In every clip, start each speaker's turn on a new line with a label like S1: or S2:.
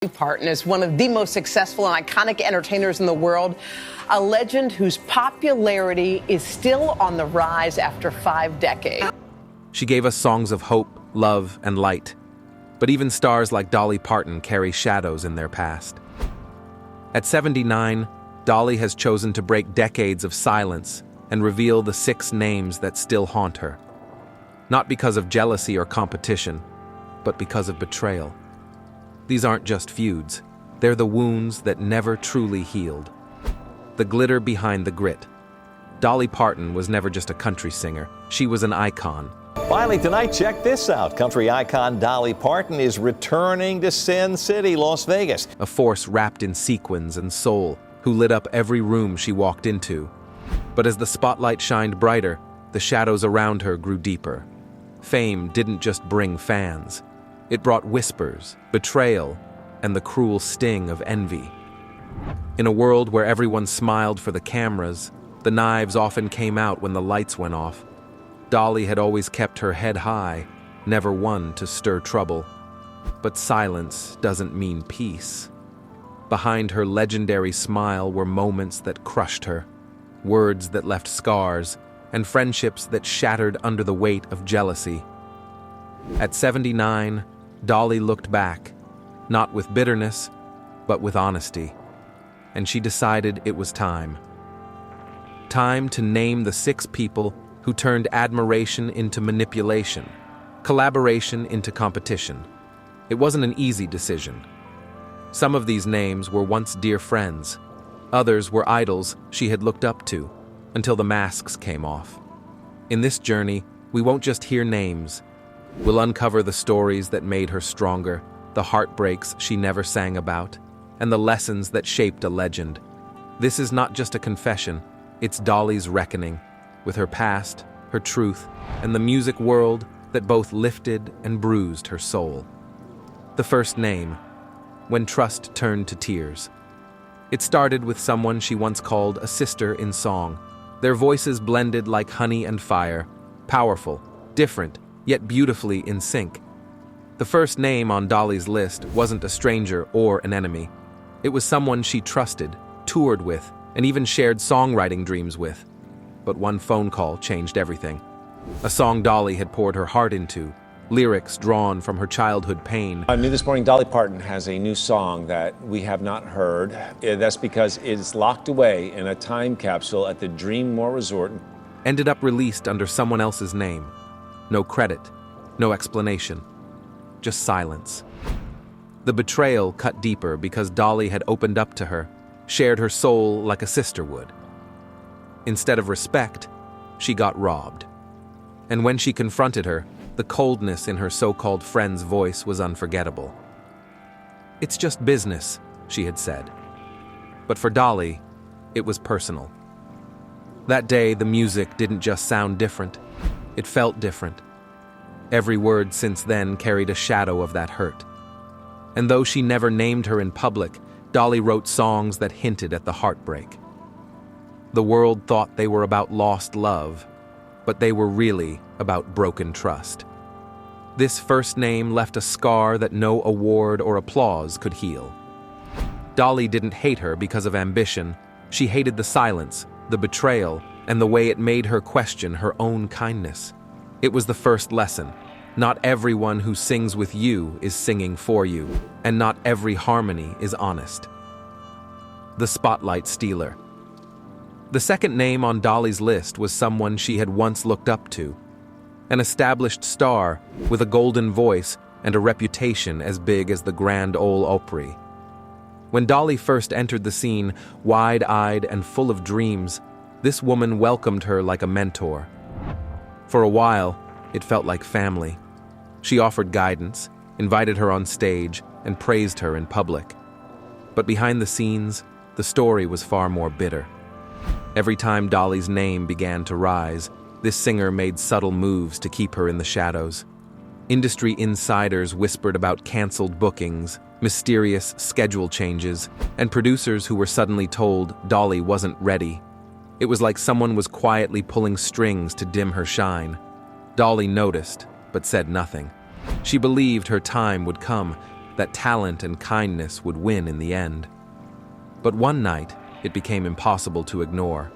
S1: Dolly Parton is one of the most successful and iconic entertainers in the world, a legend whose popularity is still on the rise after 5 decades.
S2: She gave us songs of hope, love, and light. But even stars like Dolly Parton carry shadows in their past. At 79, Dolly has chosen to break decades of silence and reveal the 6 names that still haunt her. Not because of jealousy or competition, but because of betrayal. These aren't just feuds, they're the wounds that never truly healed. The glitter behind the grit. Dolly Parton was never just a country singer, she was an icon.
S3: Finally tonight, check this out. Country icon Dolly Parton is returning to Sin City, Las Vegas.
S2: A force wrapped in sequins and soul, who lit up every room she walked into. But as the spotlight shined brighter, the shadows around her grew deeper. Fame didn't just bring fans. It brought whispers, betrayal, and the cruel sting of envy. In a world where everyone smiled for the cameras, the knives often came out when the lights went off. Dolly had always kept her head high, never one to stir trouble. But silence doesn't mean peace. Behind her legendary smile were moments that crushed her, words that left scars, and friendships that shattered under the weight of jealousy. At 79, Dolly looked back, not with bitterness, but with honesty. And she decided it was time. Time to name the 6 people who turned admiration into manipulation, collaboration into competition. It wasn't an easy decision. Some of these names were once dear friends. Others were idols she had looked up to, until the masks came off. In this journey, we won't just hear names. We'll uncover the stories that made her stronger, the heartbreaks she never sang about, and the lessons that shaped a legend. This is not just a confession, it's Dolly's reckoning, with her past, her truth, and the music world that both lifted and bruised her soul. The first name, When Trust Turned to Tears. It started with someone she once called a sister in song. Their voices blended like honey and fire, powerful, different, yet beautifully in sync. The first name on Dolly's list wasn't a stranger or an enemy. It was someone she trusted, toured with, and even shared songwriting dreams with. But one phone call changed everything. A song Dolly had poured her heart into, lyrics drawn from her childhood pain.
S4: New this morning, Dolly Parton has a new song that we have not heard. That's because it's locked away in a time capsule at the Dreammore Resort.
S2: Ended up released under someone else's name. No credit, no explanation, just silence. The betrayal cut deeper because Dolly had opened up to her, shared her soul like a sister would. Instead of respect, she got robbed. And when she confronted her, the coldness in her so-called friend's voice was unforgettable. "It's just business," she had said. But for Dolly, it was personal. That day, the music didn't just sound different, it felt different. Every word since then carried a shadow of that hurt. And though she never named her in public, Dolly wrote songs that hinted at the heartbreak. The world thought they were about lost love, but they were really about broken trust. This first name left a scar that no award or applause could heal. Dolly didn't hate her because of ambition. She hated the silence, the betrayal, and the way it made her question her own kindness. It was the first lesson. Not everyone who sings with you is singing for you, and not every harmony is honest. The spotlight stealer. The second name on Dolly's list was someone she had once looked up to, an established star with a golden voice and a reputation as big as the Grand Ole Opry. When Dolly first entered the scene, wide-eyed and full of dreams, this woman welcomed her like a mentor. For a while, it felt like family. She offered guidance, invited her on stage, and praised her in public. But behind the scenes, the story was far more bitter. Every time Dolly's name began to rise, this singer made subtle moves to keep her in the shadows. Industry insiders whispered about canceled bookings, mysterious schedule changes, and producers who were suddenly told Dolly wasn't ready. It was like someone was quietly pulling strings to dim her shine. Dolly noticed, but said nothing. She believed her time would come, that talent and kindness would win in the end. But one night, it became impossible to ignore.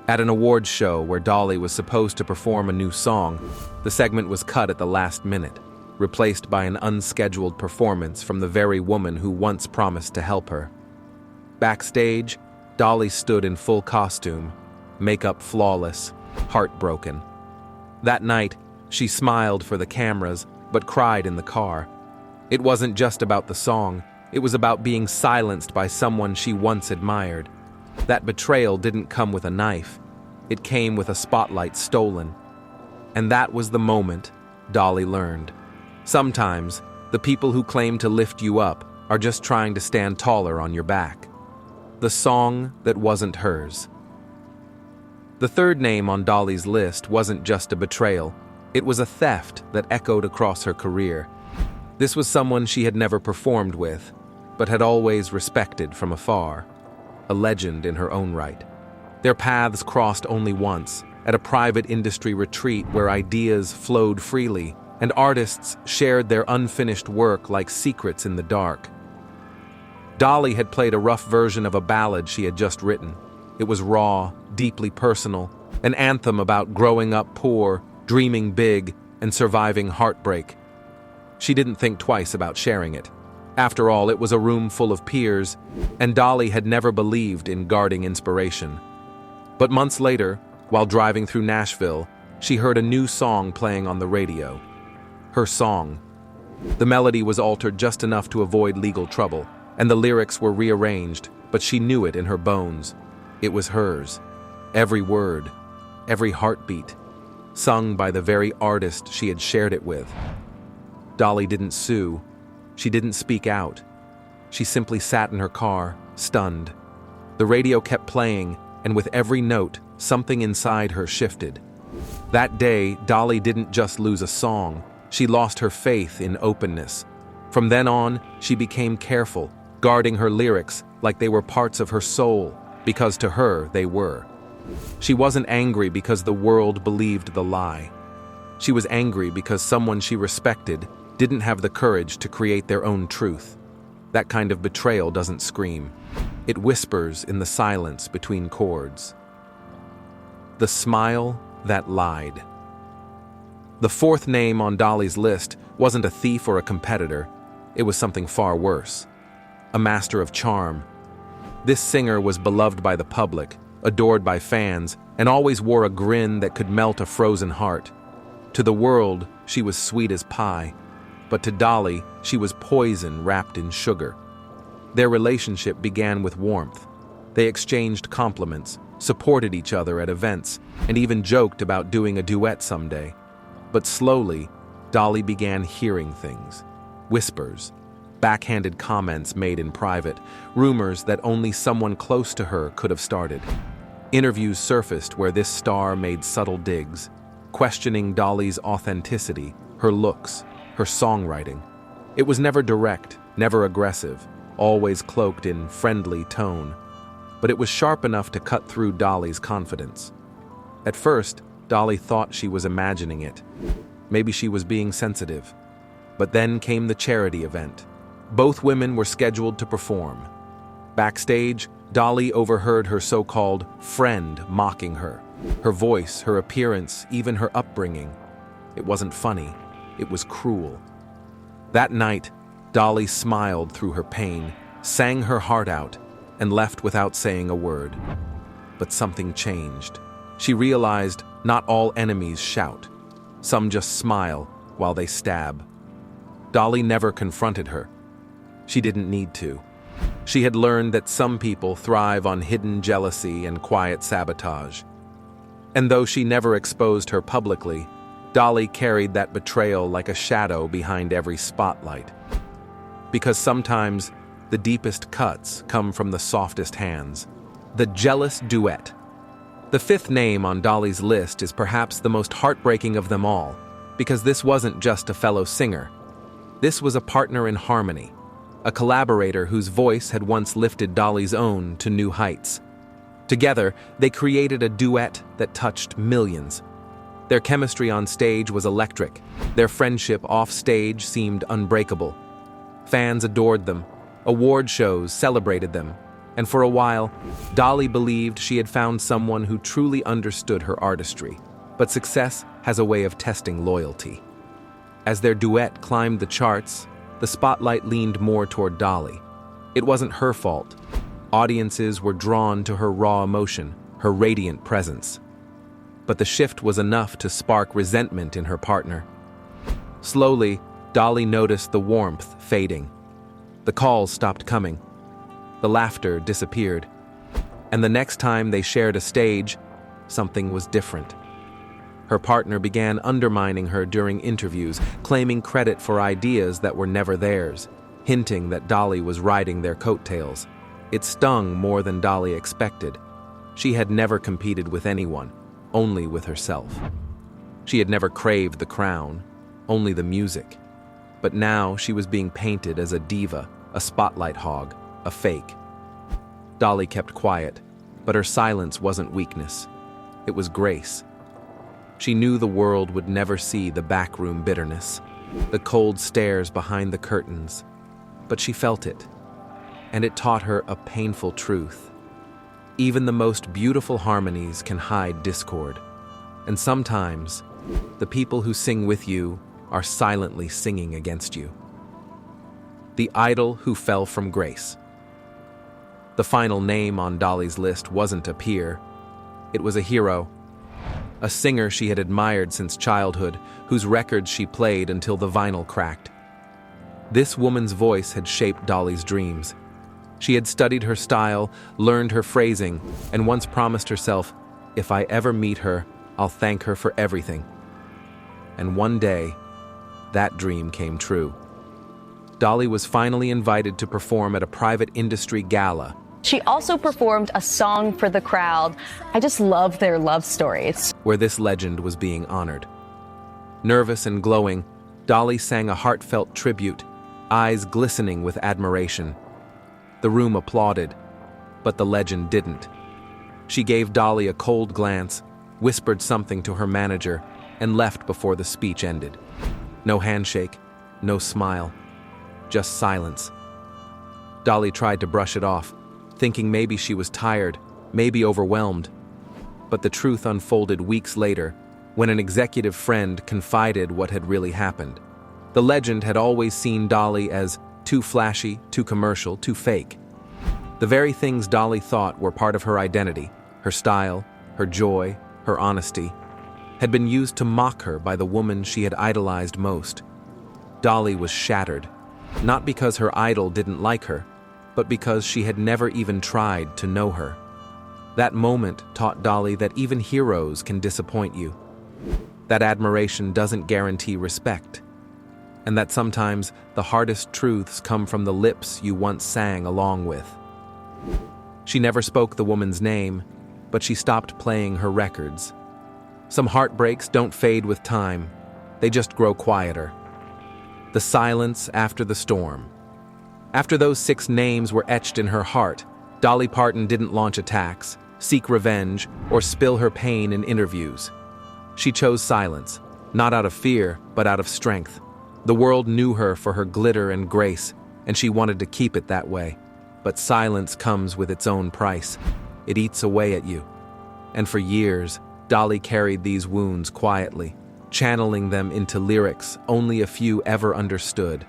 S2: At an awards show where Dolly was supposed to perform a new song, the segment was cut at the last minute, replaced by an unscheduled performance from the very woman who once promised to help her. Backstage, Dolly stood in full costume, makeup flawless, heartbroken. That night, she smiled for the cameras, but cried in the car. It wasn't just about the song, it was about being silenced by someone she once admired. That betrayal didn't come with a knife, it came with a spotlight stolen. And that was the moment Dolly learned. Sometimes, the people who claim to lift you up are just trying to stand taller on your back. The song that wasn't hers. The third name on Dolly's list wasn't just a betrayal, it was a theft that echoed across her career. This was someone she had never performed with, but had always respected from afar. A legend in her own right. Their paths crossed only once, at a private industry retreat where ideas flowed freely, and artists shared their unfinished work like secrets in the dark. Dolly had played a rough version of a ballad she had just written. It was raw, deeply personal, an anthem about growing up poor, dreaming big, and surviving heartbreak. She didn't think twice about sharing it. After all, it was a room full of peers, and Dolly had never believed in guarding inspiration. But months later, while driving through Nashville, she heard a new song playing on the radio. Her song. The melody was altered just enough to avoid legal trouble, and the lyrics were rearranged, but she knew it in her bones. It was hers. Every word, every heartbeat, sung by the very artist she had shared it with. Dolly didn't sue. She didn't speak out. She simply sat in her car, stunned. The radio kept playing, and with every note, something inside her shifted. That day, Dolly didn't just lose a song, she lost her faith in openness. From then on, she became careful, guarding her lyrics like they were parts of her soul, because to her, they were. She wasn't angry because the world believed the lie. She was angry because someone she respected didn't have the courage to create their own truth. That kind of betrayal doesn't scream. It whispers in the silence between chords. The smile that lied. The fourth name on Dolly's list wasn't a thief or a competitor. It was something far worse. A master of charm. This singer was beloved by the public, adored by fans, and always wore a grin that could melt a frozen heart. To the world, she was sweet as pie. But to Dolly, she was poison wrapped in sugar. Their relationship began with warmth. They exchanged compliments, supported each other at events, and even joked about doing a duet someday. But slowly, Dolly began hearing things. Whispers, backhanded comments made in private, rumors that only someone close to her could have started. Interviews surfaced where this star made subtle digs, questioning Dolly's authenticity, her looks, her songwriting. It was never direct, never aggressive, always cloaked in friendly tone. But it was sharp enough to cut through Dolly's confidence. At first, Dolly thought she was imagining it. Maybe she was being sensitive. But then came the charity event. Both women were scheduled to perform. Backstage, Dolly overheard her so-called friend mocking her. Her voice, her appearance, even her upbringing. It wasn't funny. It was cruel. That night, Dolly smiled through her pain, sang her heart out, and left without saying a word. But something changed. She realized not all enemies shout. Some just smile while they stab. Dolly never confronted her. She didn't need to. She had learned that some people thrive on hidden jealousy and quiet sabotage. And though she never exposed her publicly, Dolly carried that betrayal like a shadow behind every spotlight. Because sometimes the deepest cuts come from the softest hands. The jealous duet. The fifth name on Dolly's list is perhaps the most heartbreaking of them all, because this wasn't just a fellow singer. This was a partner in harmony, a collaborator whose voice had once lifted Dolly's own to new heights. Together, they created a duet that touched millions. Their chemistry on stage was electric. Their friendship off stage seemed unbreakable. Fans adored them. Award shows celebrated them. And for a while, Dolly believed she had found someone who truly understood her artistry. But success has a way of testing loyalty. As their duet climbed the charts, the spotlight leaned more toward Dolly. It wasn't her fault. Audiences were drawn to her raw emotion, her radiant presence. But the shift was enough to spark resentment in her partner. Slowly, Dolly noticed the warmth fading. The calls stopped coming. The laughter disappeared. And the next time they shared a stage, something was different. Her partner began undermining her during interviews, claiming credit for ideas that were never theirs, hinting that Dolly was riding their coattails. It stung more than Dolly expected. She had never competed with anyone, only with herself. She had never craved the crown, only the music. But now she was being painted as a diva, a spotlight hog, a fake. Dolly kept quiet, but her silence wasn't weakness. It was grace. She knew the world would never see the backroom bitterness, the cold stares behind the curtains. But she felt it, and it taught her a painful truth. Even the most beautiful harmonies can hide discord, and sometimes the people who sing with you are silently singing against you. The idol who fell from grace. The final name on Dolly's list wasn't a peer. It was a hero, a singer she had admired since childhood, whose records she played until the vinyl cracked. This woman's voice had shaped Dolly's dreams. She had studied her style, learned her phrasing, and once promised herself, if I ever meet her, I'll thank her for everything. And one day, that dream came true. Dolly was finally invited to perform at a private industry gala.
S5: She also performed a song for the crowd. I just love their love stories.
S2: Where this legend was being honored. Nervous and glowing, Dolly sang a heartfelt tribute, eyes glistening with admiration. The room applauded, but the legend didn't. She gave Dolly a cold glance, whispered something to her manager, and left before the speech ended. No handshake, no smile, just silence. Dolly tried to brush it off, thinking maybe she was tired, maybe overwhelmed. But the truth unfolded weeks later, when an executive friend confided what had really happened. The legend had always seen Dolly as too flashy, too commercial, too fake. The very things Dolly thought were part of her identity, her style, her joy, her honesty, had been used to mock her by the woman she had idolized most. Dolly was shattered, not because her idol didn't like her, but because she had never even tried to know her. That moment taught Dolly that even heroes can disappoint you, that admiration doesn't guarantee respect, and that sometimes the hardest truths come from the lips you once sang along with. She never spoke the woman's name, but she stopped playing her records. Some heartbreaks don't fade with time, they just grow quieter. The silence after the storm. After those 6 names were etched in her heart, Dolly Parton didn't launch attacks, seek revenge, or spill her pain in interviews. She chose silence, not out of fear, but out of strength. The world knew her for her glitter and grace, and she wanted to keep it that way. But silence comes with its own price. It eats away at you. And for years, Dolly carried these wounds quietly, channeling them into lyrics only a few ever understood.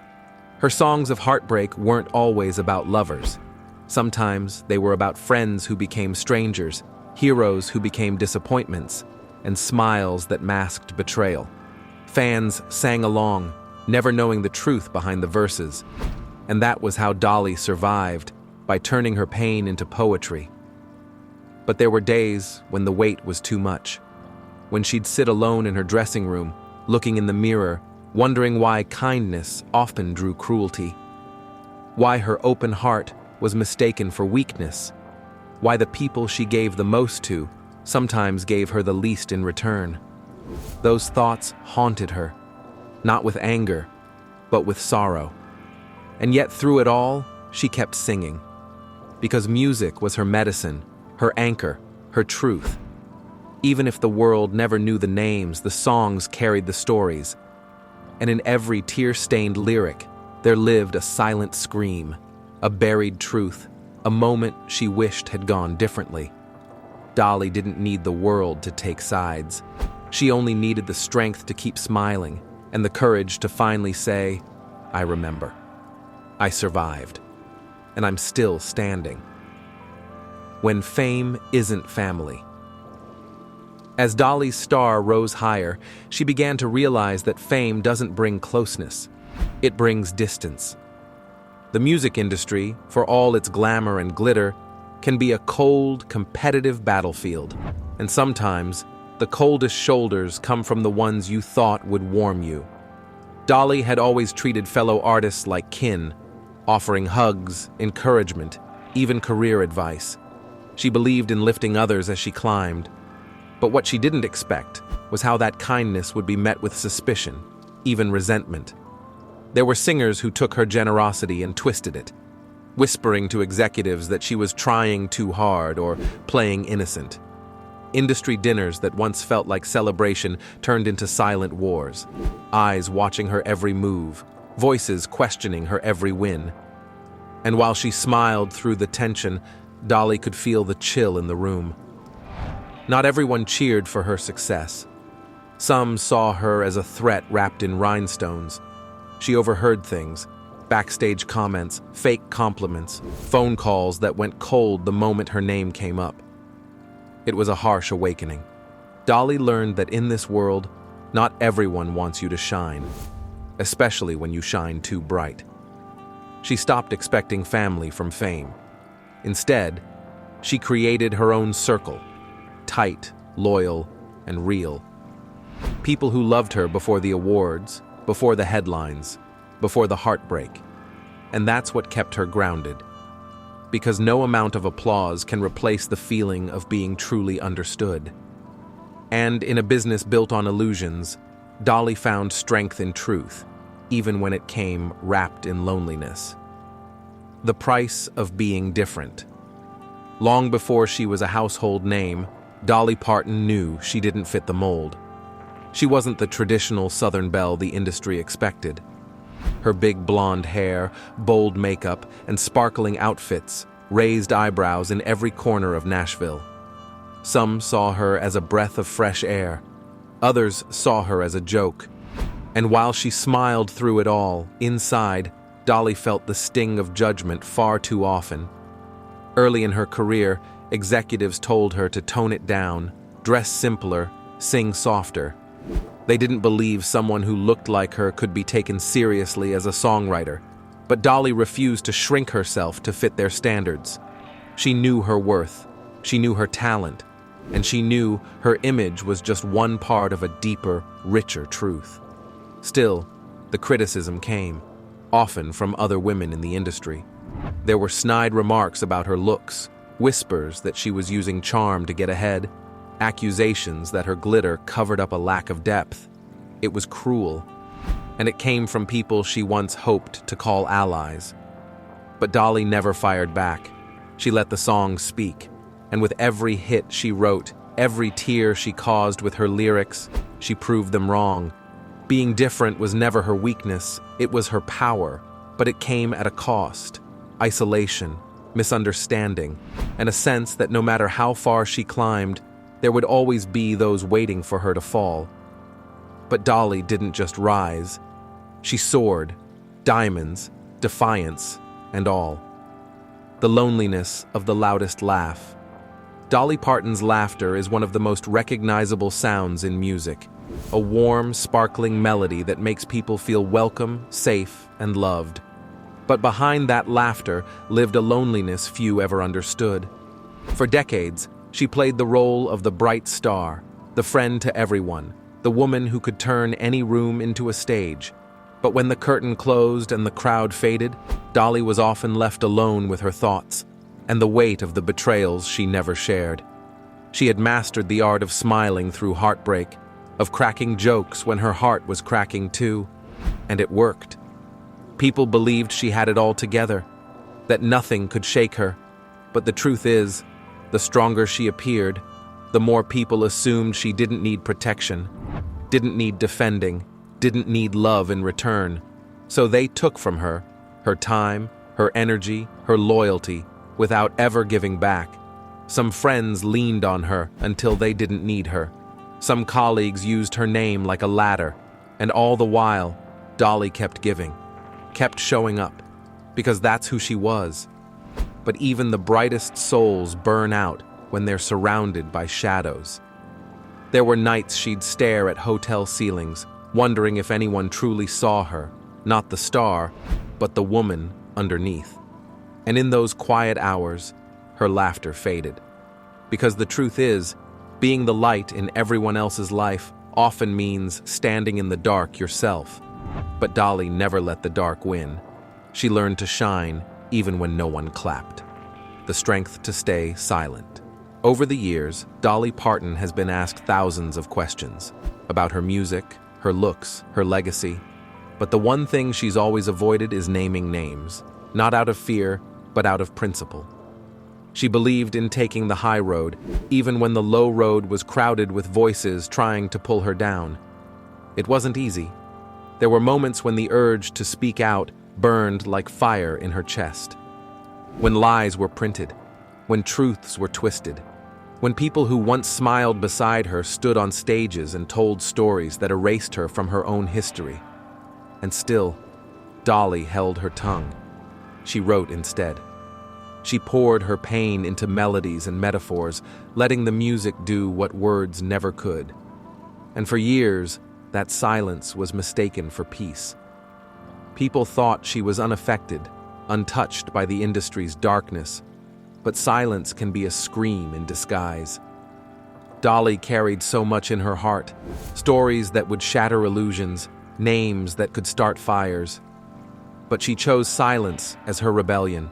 S2: Her songs of heartbreak weren't always about lovers. Sometimes they were about friends who became strangers, heroes who became disappointments, and smiles that masked betrayal. Fans sang along, never knowing the truth behind the verses. And that was how Dolly survived, by turning her pain into poetry. But there were days when the weight was too much. When she'd sit alone in her dressing room, looking in the mirror, wondering why kindness often drew cruelty. Why her open heart was mistaken for weakness. Why the people she gave the most to sometimes gave her the least in return. Those thoughts haunted her, not with anger, but with sorrow. And yet through it all, she kept singing. Because music was her medicine, her anchor, her truth. Even if the world never knew the names, the songs carried the stories. And in every tear-stained lyric, there lived a silent scream, a buried truth, a moment she wished had gone differently. Dolly didn't need the world to take sides. She only needed the strength to keep smiling and the courage to finally say, "I remember. I survived. And I'm still standing." When fame isn't family. As Dolly's star rose higher, she began to realize that fame doesn't bring closeness. It brings distance. The music industry, for all its glamour and glitter, can be a cold, competitive battlefield. And sometimes, the coldest shoulders come from the ones you thought would warm you. Dolly had always treated fellow artists like kin, offering hugs, encouragement, even career advice. She believed in lifting others as she climbed. But what she didn't expect was how that kindness would be met with suspicion, even resentment. There were singers who took her generosity and twisted it, whispering to executives that she was trying too hard or playing innocent. Industry dinners that once felt like celebration turned into silent wars, eyes watching her every move, voices questioning her every win. And while she smiled through the tension, Dolly could feel the chill in the room. Not everyone cheered for her success. Some saw her as a threat wrapped in rhinestones. She overheard things, backstage comments, fake compliments, phone calls that went cold the moment her name came up. It was a harsh awakening. Dolly learned that in this world, not everyone wants you to shine, especially when you shine too bright. She stopped expecting family from fame. Instead, she created her own circle, tight, loyal, and real. People who loved her before the awards, before the headlines, before the heartbreak. And that's what kept her grounded. Because no amount of applause can replace the feeling of being truly understood. And in a business built on illusions, Dolly found strength in truth, even when it came wrapped in loneliness. The price of being different. Long before she was a household name, Dolly Parton knew she didn't fit the mold. She wasn't the traditional Southern belle the industry expected. Her big blonde hair, bold makeup, and sparkling outfits raised eyebrows in every corner of Nashville. Some saw her as a breath of fresh air. Others saw her as a joke. And while she smiled through it all, inside, Dolly felt the sting of judgment far too often. Early in her career, executives told her to tone it down, dress simpler, sing softer. They didn't believe someone who looked like her could be taken seriously as a songwriter, but Dolly refused to shrink herself to fit their standards. She knew her worth, she knew her talent, and she knew her image was just one part of a deeper, richer truth. Still, the criticism came, often from other women in the industry. There were snide remarks about her looks, whispers that she was using charm to get ahead, accusations that her glitter covered up a lack of depth. It was cruel, and it came from people she once hoped to call allies. But Dolly never fired back. She let the songs speak, and with every hit she wrote, every tear she caused with her lyrics, she proved them wrong. Being different was never her weakness, it was her power, but it came at a cost. Isolation, misunderstanding, and a sense that no matter how far she climbed, there would always be those waiting for her to fall. But Dolly didn't just rise. She soared, diamonds, defiance, and all. The loneliness of the loudest laugh. Dolly Parton's laughter is one of the most recognizable sounds in music, a warm, sparkling melody that makes people feel welcome, safe, and loved. But behind that laughter lived a loneliness few ever understood. For decades, she played the role of the bright star, the friend to everyone, the woman who could turn any room into a stage. But when the curtain closed and the crowd faded, Dolly was often left alone with her thoughts and the weight of the betrayals she never shared. She had mastered the art of smiling through heartbreak, of cracking jokes when her heart was cracking too, and it worked. People believed she had it all together, that nothing could shake her. But the truth is, the stronger she appeared, the more people assumed she didn't need protection, didn't need defending, didn't need love in return. So they took from her time, her energy, her loyalty, without ever giving back. Some friends leaned on her until they didn't need her. Some colleagues used her name like a ladder, and all the while, Dolly kept giving, kept showing up, because that's who she was. But even the brightest souls burn out when they're surrounded by shadows. There were nights she'd stare at hotel ceilings, wondering if anyone truly saw her, not the star, but the woman underneath. And in those quiet hours, her laughter faded. Because the truth is, being the light in everyone else's life often means standing in the dark yourself. But Dolly never let the dark win. She learned to shine even when no one clapped. The strength to stay silent. Over the years, Dolly Parton has been asked thousands of questions about her music, her looks, her legacy. But the one thing she's always avoided is naming names, not out of fear, but out of principle. She believed in taking the high road, even when the low road was crowded with voices trying to pull her down. It wasn't easy. There were moments when the urge to speak out burned like fire in her chest. When lies were printed, when truths were twisted, when people who once smiled beside her stood on stages and told stories that erased her from her own history. And still, Dolly held her tongue. She wrote instead. She poured her pain into melodies and metaphors, letting the music do what words never could. And for years, that silence was mistaken for peace. People thought she was unaffected, untouched by the industry's darkness, but silence can be a scream in disguise. Dolly carried so much in her heart, stories that would shatter illusions, names that could start fires. But she chose silence as her rebellion.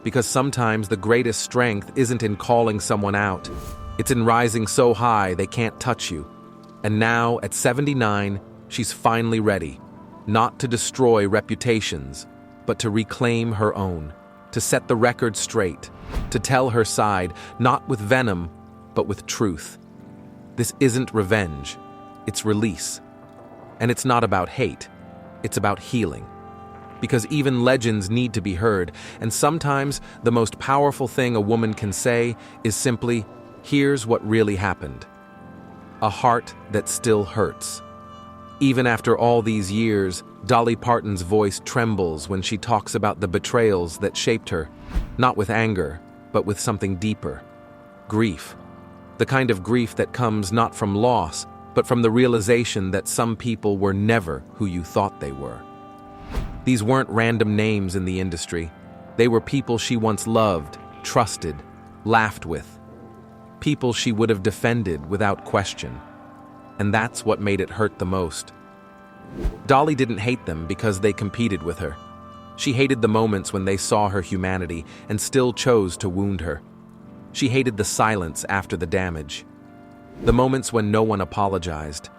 S2: Because sometimes the greatest strength isn't in calling someone out. It's in rising so high they can't touch you. And now, at 79, she's finally ready, not to destroy reputations, but to reclaim her own, to set the record straight, to tell her side, not with venom, but with truth. This isn't revenge, it's release. And it's not about hate, it's about healing. Because even legends need to be heard, and sometimes the most powerful thing a woman can say is simply, "Here's what really happened." A heart that still hurts. Even after all these years, Dolly Parton's voice trembles when she talks about the betrayals that shaped her, not with anger, but with something deeper. Grief. The kind of grief that comes not from loss, but from the realization that some people were never who you thought they were. These weren't random names in the industry. They were people she once loved, trusted, laughed with. People she would have defended without question. And that's what made it hurt the most. Dolly didn't hate them because they competed with her. She hated the moments when they saw her humanity and still chose to wound her. She hated the silence after the damage. The moments when no one apologized.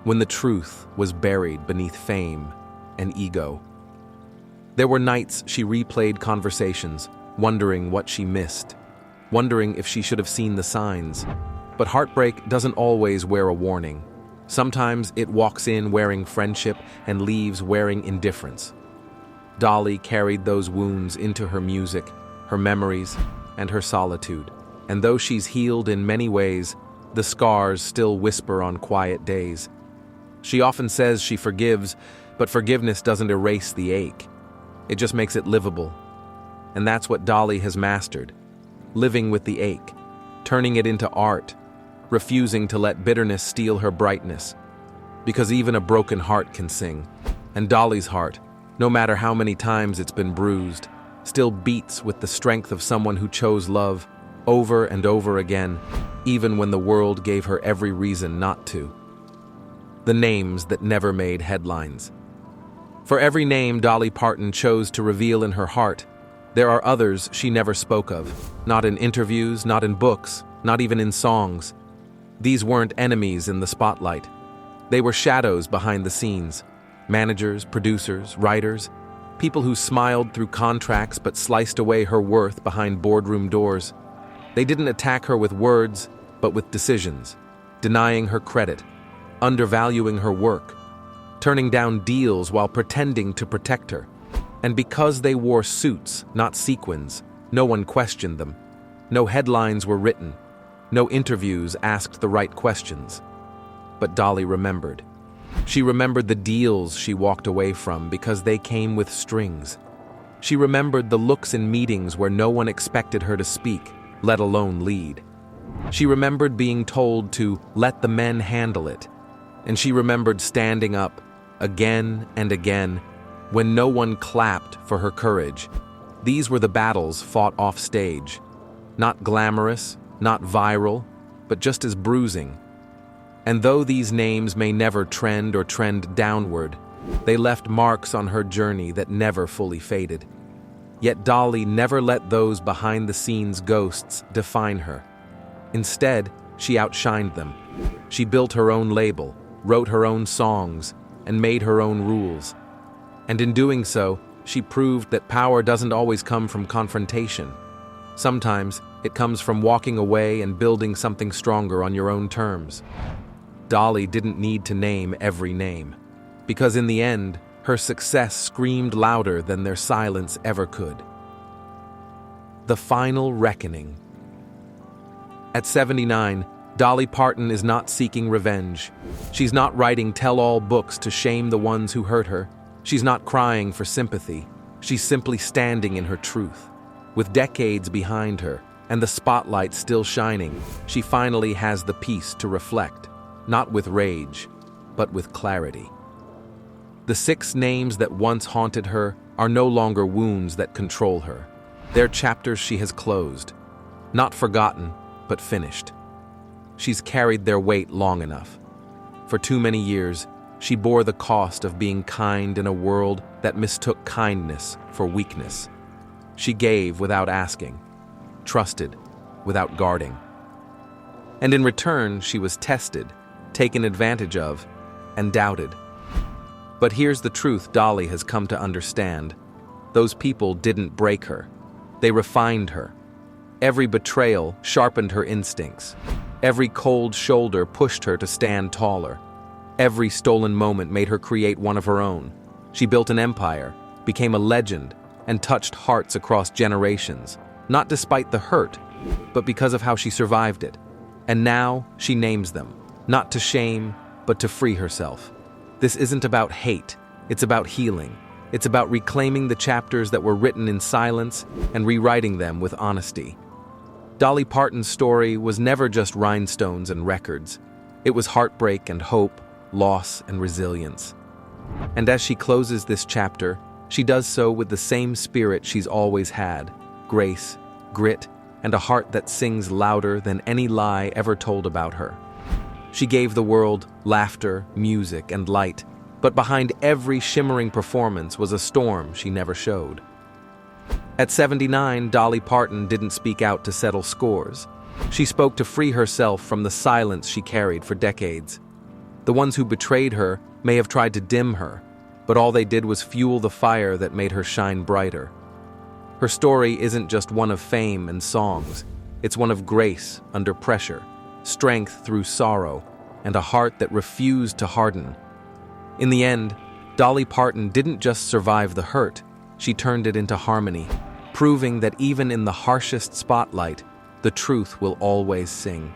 S2: When the truth was buried beneath fame and ego. There were nights she replayed conversations, wondering what she missed, wondering if she should have seen the signs. But heartbreak doesn't always wear a warning. Sometimes it walks in wearing friendship and leaves wearing indifference. Dolly carried those wounds into her music, her memories, and her solitude. And though she's healed in many ways, the scars still whisper on quiet days. She often says she forgives, but forgiveness doesn't erase the ache. It just makes it livable. And that's what Dolly has mastered. Living with the ache, turning it into art, refusing to let bitterness steal her brightness. Because even a broken heart can sing. And Dolly's heart, no matter how many times it's been bruised, still beats with the strength of someone who chose love over and over again, even when the world gave her every reason not to. The names that never made headlines. For every name Dolly Parton chose to reveal in her heart, there are others she never spoke of, not in interviews, not in books, not even in songs. These weren't enemies in the spotlight. They were shadows behind the scenes. Managers, producers, writers, people who smiled through contracts but sliced away her worth behind boardroom doors. They didn't attack her with words, but with decisions, denying her credit, undervaluing her work, turning down deals while pretending to protect her. And because they wore suits, not sequins, no one questioned them. No headlines were written. No interviews asked the right questions. But Dolly remembered. She remembered the deals she walked away from because they came with strings. She remembered the looks in meetings where no one expected her to speak, let alone lead. She remembered being told to let the men handle it. And she remembered standing up again and again when no one clapped for her courage. These were the battles fought off stage. Not glamorous, not viral, but just as bruising. And though these names may never trend or trend downward, they left marks on her journey that never fully faded. Yet Dolly never let those behind-the-scenes ghosts define her. Instead, she outshined them. She built her own label, wrote her own songs, and made her own rules. And in doing so, she proved that power doesn't always come from confrontation. Sometimes it comes from walking away and building something stronger on your own terms. Dolly didn't need to name every name, because in the end, her success screamed louder than their silence ever could. The final reckoning. At 79, Dolly Parton is not seeking revenge. She's not writing tell-all books to shame the ones who hurt her. She's not crying for sympathy. She's simply standing in her truth. With decades behind her and the spotlight still shining, she finally has the peace to reflect, not with rage, but with clarity. The 6 names that once haunted her are no longer wounds that control her. They're chapters she has closed, not forgotten, but finished. She's carried their weight long enough. For too many years, she bore the cost of being kind in a world that mistook kindness for weakness. She gave without asking, trusted without guarding. And in return, she was tested, taken advantage of, and doubted. But here's the truth Dolly has come to understand. Those people didn't break her. They refined her. Every betrayal sharpened her instincts. Every cold shoulder pushed her to stand taller. Every stolen moment made her create one of her own. She built an empire, became a legend, and touched hearts across generations, not despite the hurt, but because of how she survived it. And now she names them, not to shame, but to free herself. This isn't about hate, it's about healing. It's about reclaiming the chapters that were written in silence and rewriting them with honesty. Dolly Parton's story was never just rhinestones and records. It was heartbreak and hope, loss and resilience. And as she closes this chapter, she does so with the same spirit she's always had: grace, grit, and a heart that sings louder than any lie ever told about her. She gave the world laughter, music, and light, but behind every shimmering performance was a storm she never showed. At 79, Dolly Parton didn't speak out to settle scores. She spoke to free herself from the silence she carried for decades. The ones who betrayed her may have tried to dim her, but all they did was fuel the fire that made her shine brighter. Her story isn't just one of fame and songs. It's one of grace under pressure, strength through sorrow, and a heart that refused to harden. In the end, Dolly Parton didn't just survive the hurt, she turned it into harmony, proving that even in the harshest spotlight, the truth will always sing.